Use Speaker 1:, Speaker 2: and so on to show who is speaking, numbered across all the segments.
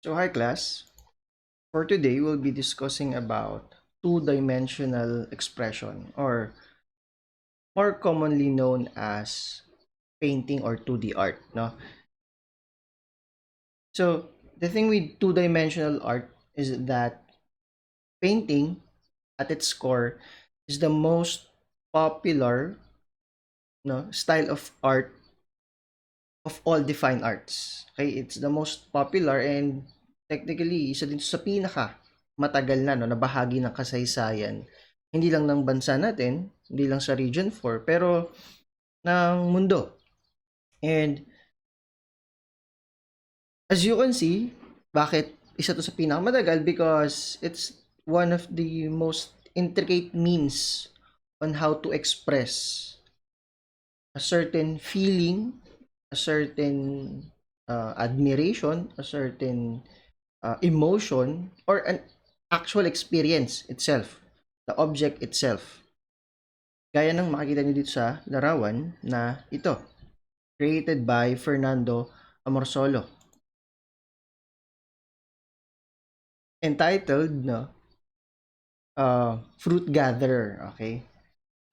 Speaker 1: So hi class, for today we'll be discussing about two-dimensional expression or more commonly known as painting or 2D art, no? So the thing with two-dimensional art is that painting at its core is the most popular style of art of all the fine arts. Okay, it's the most popular and technically isa din sa pinaka matagal na bahagi ng kasaysayan. Hindi lang ng bansa natin, hindi lang sa Region 4, pero ng mundo. And as you can see, bakit isa to sa pinakamatagal? Because it's one of the most intricate means on how to express a certain feeling, a certain admiration, a certain emotion, or an actual experience itself, the object itself. Gaya ng makikita niyo dito sa larawan na ito, created by Fernando Amorsolo. Entitled, Fruit Gatherer, okay?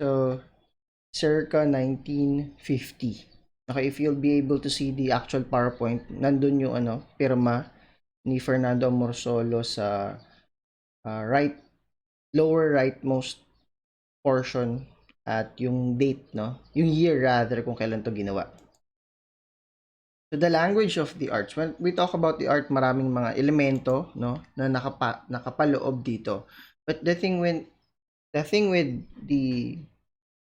Speaker 1: So, circa 1950. Okay, if you'll be able to see the actual PowerPoint, nandun yung pirma ni Fernando Amorsolo sa right, lower rightmost portion at yung date, yung year rather kung kailan to ginawa. So the language of the arts, when we talk about the art, maraming mga elemento, na nakapaloob dito. But the thing with the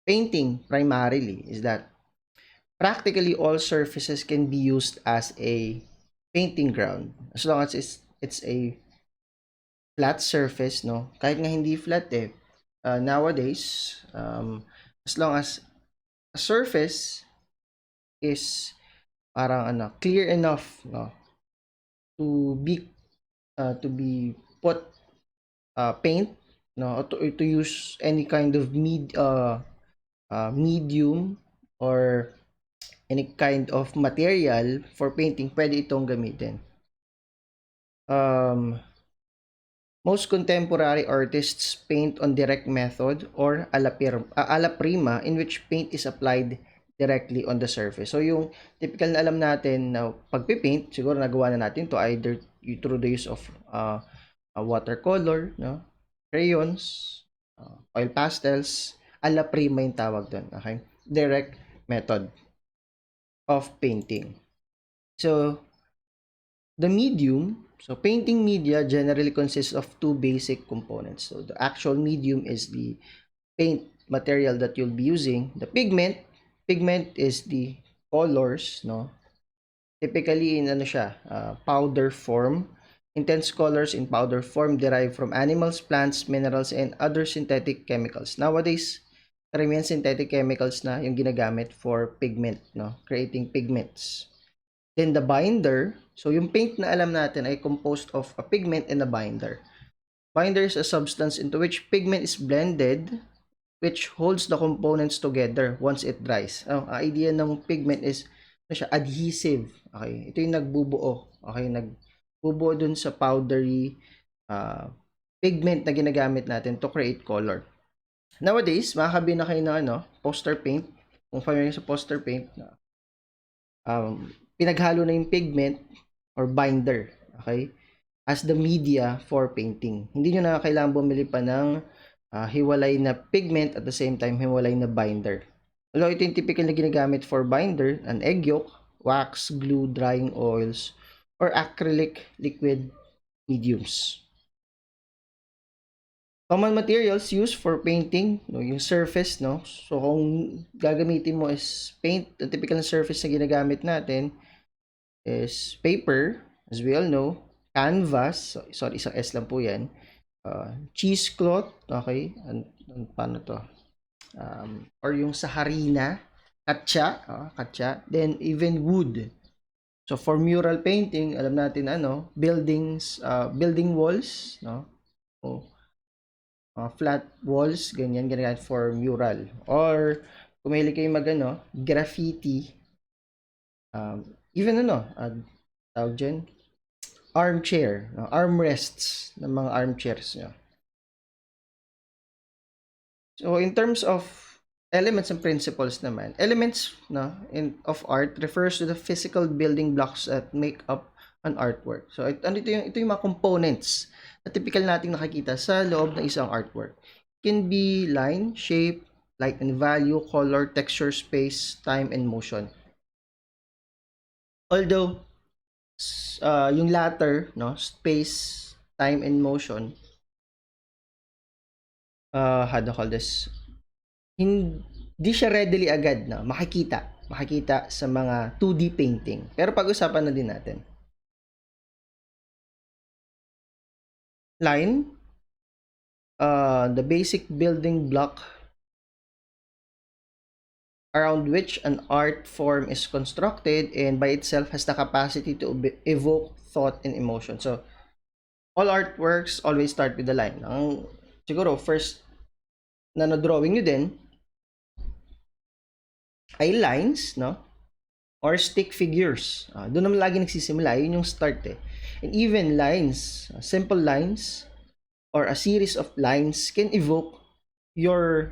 Speaker 1: painting primarily is that practically all surfaces can be used as a painting ground as long as it's a flat surface, kahit nga hindi flat nowadays, as long as a surface is parang clear enough, to be put paint, or to use any kind of medium or any kind of material for painting, pwede itong gamitin. Most contemporary artists paint on direct method or alla prima, in which paint is applied directly on the surface. So yung typical na alam natin na pagpipaint, siguro nagawa na natin to either through the use of watercolor, crayons, oil pastels, alla prima yung tawag doon, okay? Direct method of painting. So the medium, so painting media generally consists of two basic components. So the actual medium is the paint material that you'll be using. The pigment is the colors, typically in powder form. Intense colors in powder form derived from animals, plants, minerals, and other synthetic chemicals. Nowadays, karamihan synthetic chemicals na yung ginagamit for pigment, creating pigments. Then the binder, so yung paint na alam natin ay composed of a pigment and a binder. Binder is a substance into which pigment is blended, which holds the components together once it dries. Ang idea ng pigment is adhesive. Okay, ito yung nagbubuo. Okay, nagbubuo dun sa powdery pigment na ginagamit natin to create color. Nowadays, makakabi na kayo ng poster paint. Kung familiar sa poster paint, pinaghalo na yung pigment or binder, okay, as the media for painting. Hindi nyo na kailangan bumili pa ng hiwalay na pigment at the same time hiwalay na binder. Although ito yung typical na ginagamit for binder, an egg yolk, wax, glue, drying oils, or acrylic liquid mediums. Common materials used for painting, yung surface, So kung gagamitin mo is paint, the typical na surface na ginagamit natin is paper, as we all know, canvas, sorry, isang S lang po yan, cheesecloth, okay, paano to, or yung sa harina, katsa, then even wood. So for mural painting, alam natin buildings, building walls, flat walls, ganyan ginagamit for mural. Or kung mahilig kayo graffiti, even tawag dyan, armchair, no? Armrests ng mga armchairs nyo. So in terms of elements and principles naman, elements of art refers to the physical building blocks that make up an artwork. So ano ito yung mga components na typical nating nakikita sa loob ng isang artwork. It can be line, shape, light and value, color, texture, space, time, and motion. Although yung latter, space, time, and motion, how do I call this? Hindi siya readily agad makikita sa mga 2D painting. Pero pag-usapan na din natin. Line, the basic building block around which an art form is constructed and by itself has the capacity to evoke thought and emotion. So, all artworks always start with the line. Siguro, first na drawing nyo din ay lines, or stick figures. Doon naman lagi nagsisimula. Yun yung start eh. And even lines, simple lines, or a series of lines can evoke your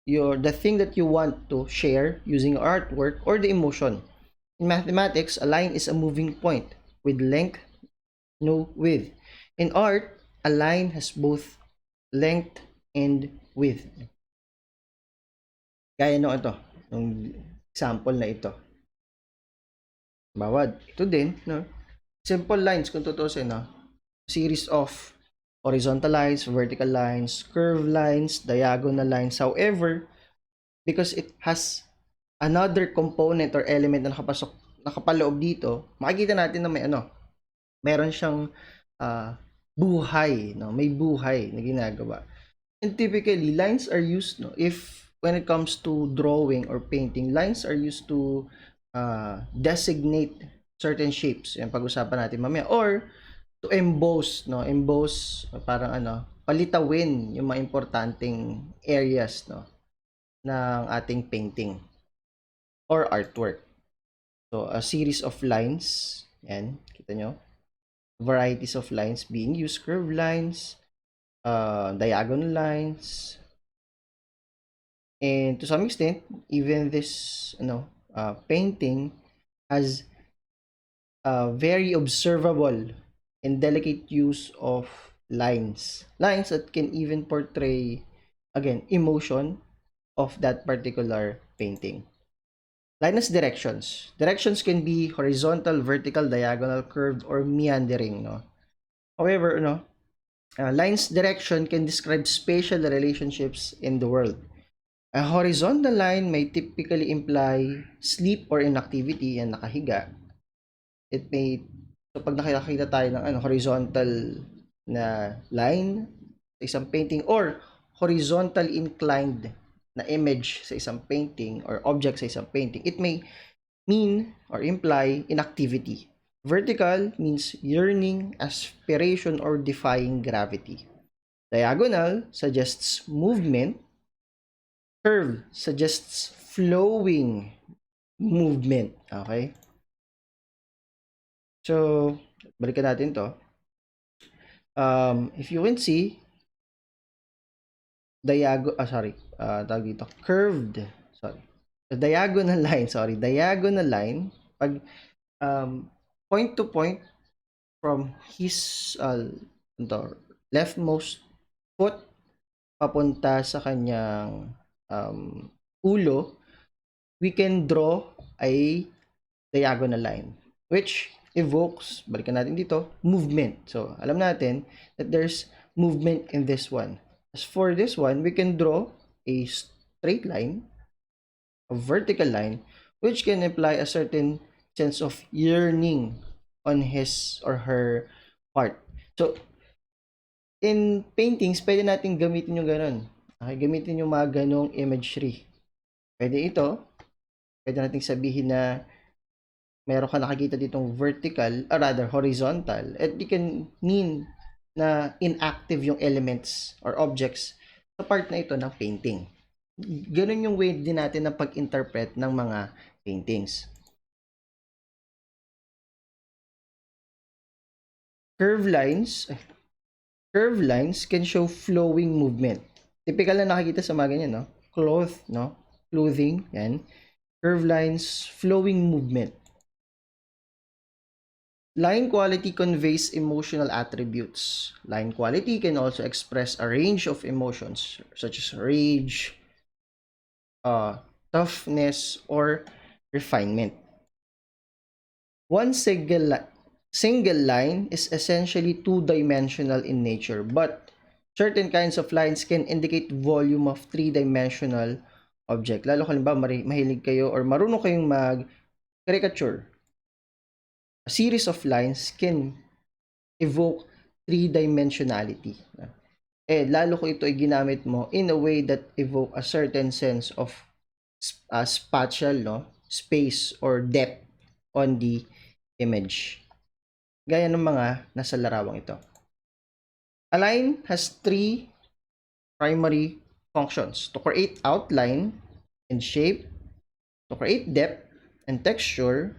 Speaker 1: the thing that you want to share using artwork or the emotion. In mathematics, a line is a moving point with length, no width. In art, a line has both length and width. Gaya nung example na ito. Bawad. Ito din, simple lines kung tutusin, series of horizontal lines, vertical lines, curved lines, diagonal lines. However, because it has another component or element na nakapaloob dito, makikita natin na meron siyang buhay, may buhay na ginagawa. And typically, lines are used, when it comes to drawing or painting, lines are used to designate certain shapes. Yan pag-usapan natin mamaya. Or to emboss, emboss, parang palitawin yung mga importanteng areas, ng ating painting or artwork. So, a series of lines, yan, kita nyo, varieties of lines being used, curved lines, diagonal lines, and to some extent, even this, painting has a very observable and delicate use of lines that can even portray, again, emotion of that particular painting. Line has directions. Directions can be horizontal, vertical, diagonal, curved, or meandering. However, line's direction can describe spatial relationships in the world. A horizontal line may typically imply sleep or inactivity, and nakahiga. It may, so pag nakikita tayo ng horizontal na line sa isang painting or horizontal inclined na image sa isang painting or object sa isang painting, it may mean or imply inactivity. Vertical means yearning, aspiration, or defying gravity. Diagonal suggests movement. Curve suggests flowing movement. Okay? So, balikan natin to. If you can see, tawag dito, curved, diagonal line, pag point to point from his leftmost foot papunta sa kanyang ulo, we can draw a diagonal line which evokes, balikan natin dito, movement. So, alam natin that there's movement in this one. As for this one, we can draw a straight line, a vertical line, which can imply a certain sense of yearning on his or her part. So, in paintings, pwede natin gamitin yung ganun. Okay, gamitin yung mga ganong imagery. Pwede ito, pwede natin sabihin na meron ka nakikita ditong vertical, or rather horizontal, at it can mean na inactive yung elements or objects sa part na ito ng painting. Ganun yung way din natin na pag-interpret ng mga paintings. Curve lines, curve lines can show flowing movement. Typical na nakikita sa mga ganyan, no? Cloth, no? Clothing, yan. Curve lines, flowing movement. Line quality conveys emotional attributes. Line quality can also express a range of emotions, such as rage, toughness, or refinement. One single line is essentially two-dimensional in nature, but certain kinds of lines can indicate volume of three-dimensional object. Lalo kung halimbawa mahilig kayo or marunong kayong mag-caricature. A series of lines can evoke three-dimensionality. Lalo ko ito ay ginamit mo in a way that evoke a certain sense of spatial, no? Space or depth on the image. Gaya ng mga nasa larawang ito. A line has three primary functions: to create outline and shape, to create depth and texture,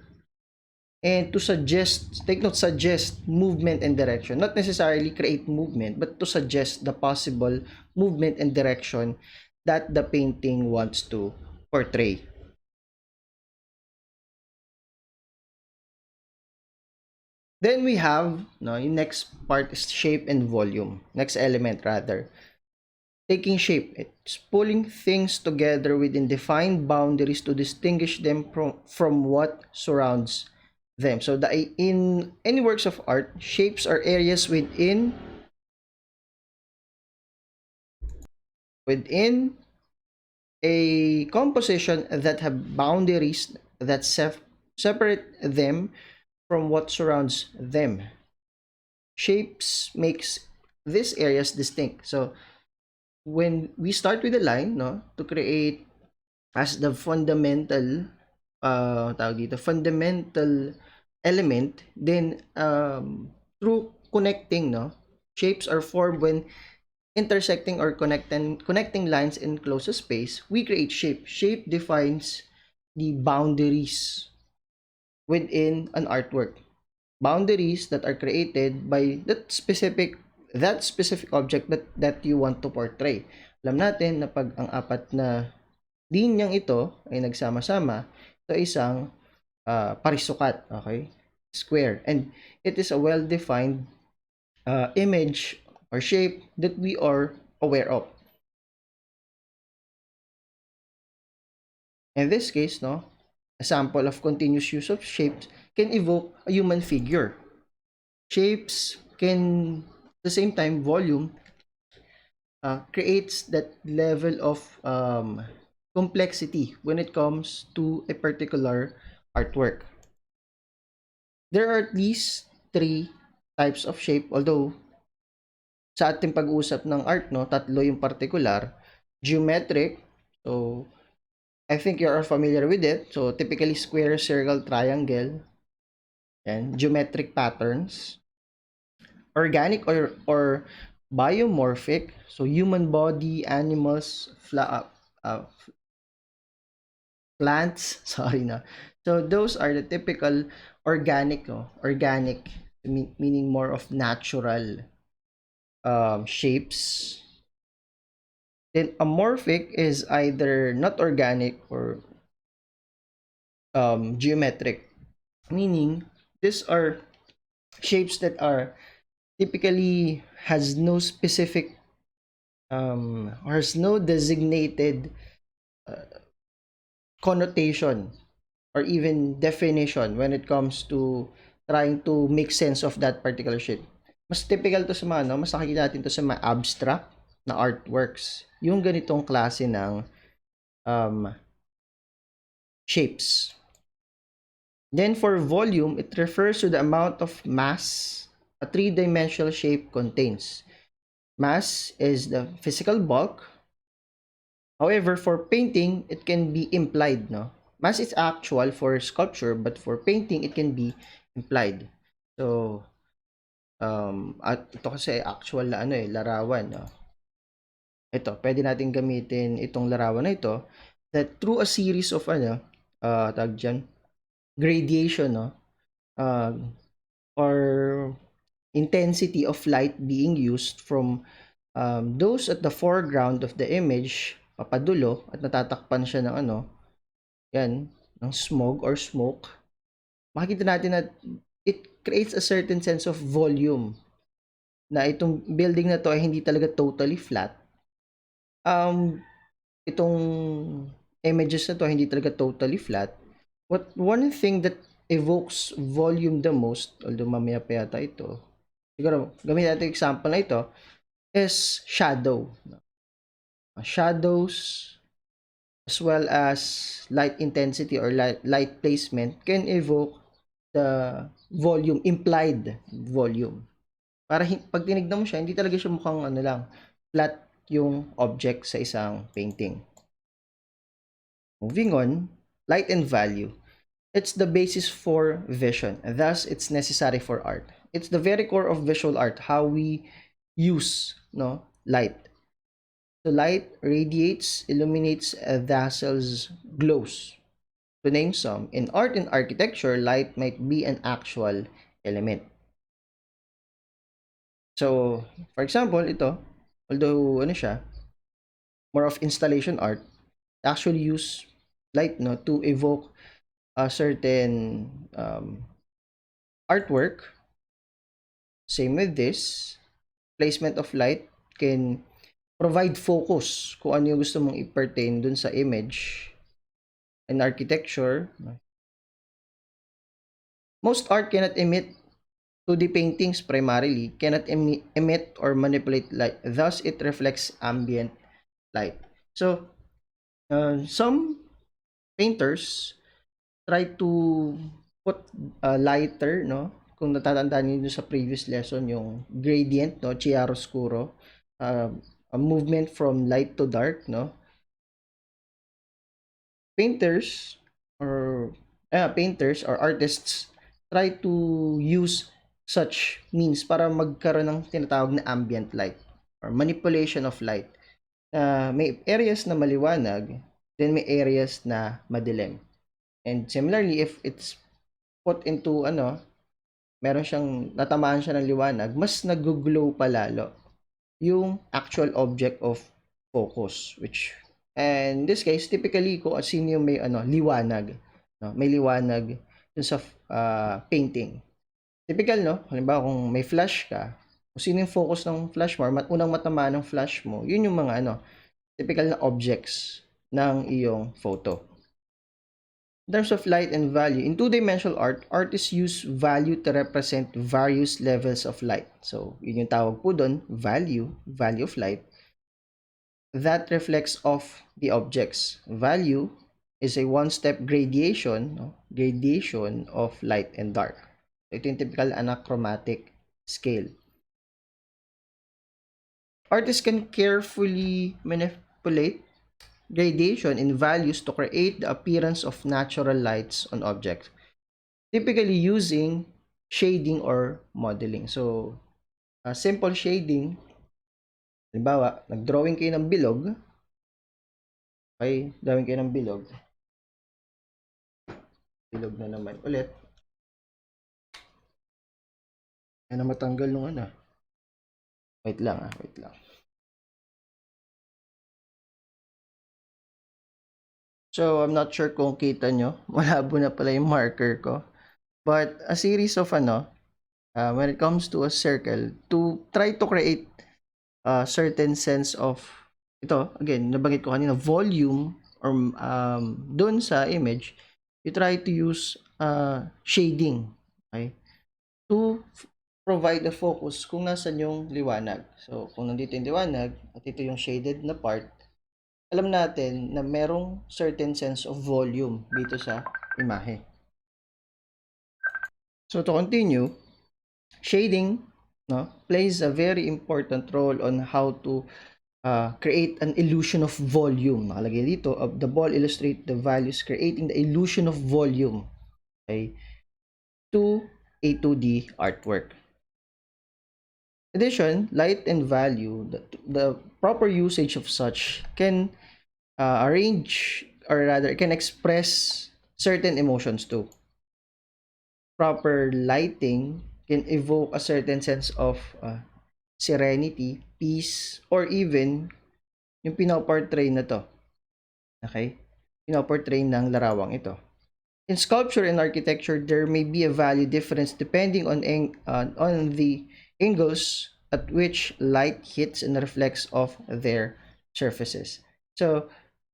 Speaker 1: and to suggest, take note, suggest movement and direction. Not necessarily create movement, but to suggest the possible movement and direction that the painting wants to portray. Then we have, no, yung next part is shape and volume. Next element rather. Taking shape. It's pulling things together within defined boundaries to distinguish them from what surrounds them. So in any works of art, shapes are areas within a composition that have boundaries that separate them from what surrounds them. Shapes makes these areas distinct. So when we start with a line, no, to create as the fundamental fundamental element, then through connecting, no, shapes are formed when intersecting or connecting lines in closest space, we create shape defines the boundaries within an artwork. Boundaries that are created by that specific object that you want to portray. Alam natin na pag ang apat na linyang ito ay nagsama-sama, ito isang parisukat, okay? Square. And it is a well-defined image or shape that we are aware of. In this case, no, a sample of continuous use of shapes can evoke a human figure. Shapes can, at the same time, volume creates that level of complexity when it comes to a particular artwork. There are at least three types of shape, although sa ating pag-uusap ng art, no, tatlo yung particular. Geometric, so I think you are familiar with it. So typically square, circle, triangle, and geometric patterns. Organic or biomorphic, so human body, animals, plants, sorry na. So those are the typical organic, no? Organic meaning more of natural shapes. Then amorphic is either not organic or geometric, meaning these are shapes that are typically has no specific or has no designated connotation or even definition when it comes to trying to make sense of that particular shape. Mas typical to sa mga, no? Mas nakikita natin to sa mga abstract na artworks. Yung ganitong klase ng shapes. Then for volume, it refers to the amount of mass a three-dimensional shape contains. Mass is the physical bulk. However, for painting, it can be implied, no? Mass is actual for sculpture, but for painting, it can be implied. So, at ito kasi actual na larawan, no? Ito, pwede natin gamitin itong larawan na ito that through a series of tag dyan, gradation, no? Or intensity of light being used from those at the foreground of the image, papadulo, at natatakpan siya ng ano, yan, ng smog or smoke, makikita natin na it creates a certain sense of volume na itong building na to ay hindi talaga totally flat. Itong images na to ay hindi talaga totally flat. One thing that evokes volume the most, although mamaya pa yata ito, siguro gamitin natin example na ito, is shadow. Shadows as well as light intensity or light placement can evoke the volume, implied volume. Para pag tinignan mo siya, hindi talaga siya mukhang ano lang, flat yung object sa isang painting. Moving on, light and value. It's the basis for vision, and thus it's necessary for art. It's the very core of visual art, how we use light. So light radiates, illuminates, dazzles, glows. To name some, in art and architecture, light might be an actual element. So, for example, ito, although ano siya, more of installation art, actually use light to evoke a certain artwork. Same with this, placement of light can provide focus kung ano yung gusto mong i-pertain dun sa image. In architecture, most art cannot emit 2D paintings primarily, cannot emit or manipulate light. Thus, it reflects ambient light. So, some painters try to put lighter, kung natatandaan niyo sa previous lesson, yung gradient, chiaroscuro, a movement from light to dark, painters or artists try to use such means para magkaroon ng tinatawag na ambient light or manipulation of light. May areas na maliwanag, then may areas na madilim. And similarly, if it's put into meron siyang natamaan siya ng liwanag, mas nag-glow pa lalo yung actual object of focus, which and in this case typically kung sino yung may liwanag, may liwanag dun sa painting. Typical, halimbawa kung may flash ka, kung sino yung focus ng flash mo or unang matamaan ng flash mo, yun yung mga typical na objects ng iyong photo. In terms of light and value, in two-dimensional art, artists use value to represent various levels of light. So, yun yung tawag po doon, value of light. That reflects off the objects. Value is a one-step gradation of light and dark. Ito yung typical anachromatic scale. Artists can carefully manipulate gradation in values to create the appearance of natural lights on objects, typically using shading or modeling. So, simple shading, halimbawa, nag-drawing kayo ng bilog, okay, drawing kayo ng bilog na naman ulit, yan na matanggal nung wait lang. So, I'm not sure kung kita nyo. Malabo na pala yung marker ko. But, a series of when it comes to a circle, to try to create a certain sense of, ito, again, nabanggit ko kanina, volume, or dun sa image, you try to use shading, okay? To provide a focus kung nasan yung liwanag. So, kung nandito yung liwanag, at ito yung shaded na part, alam natin na merong certain sense of volume dito sa imahe. So to continue, shading plays a very important role on how to create an illusion of volume. Nakalagay dito, the ball illustrate the values creating the illusion of volume, okay, to a 2D artwork. In addition, light and value, the proper usage of such can arrange, or rather can express certain emotions too. Proper lighting can evoke a certain sense of serenity, peace, or even yung pinoportray na to. Okay? Pinoportray ng larawang ito. In sculpture and architecture, there may be a value difference depending on the angles at which light hits and reflects off their surfaces. So,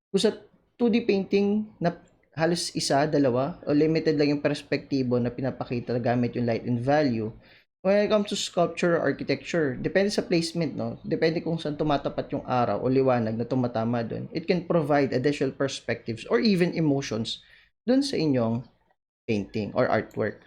Speaker 1: kung sa 2D painting na halos isa, dalawa, o limited lang yung perspektibo na pinapakita gamit yung light and value, when it comes to sculpture or architecture, depende sa placement, no? Depende kung saan tumatapat yung araw o liwanag na tumatama doon. It can provide additional perspectives or even emotions doon sa inyong painting or artwork.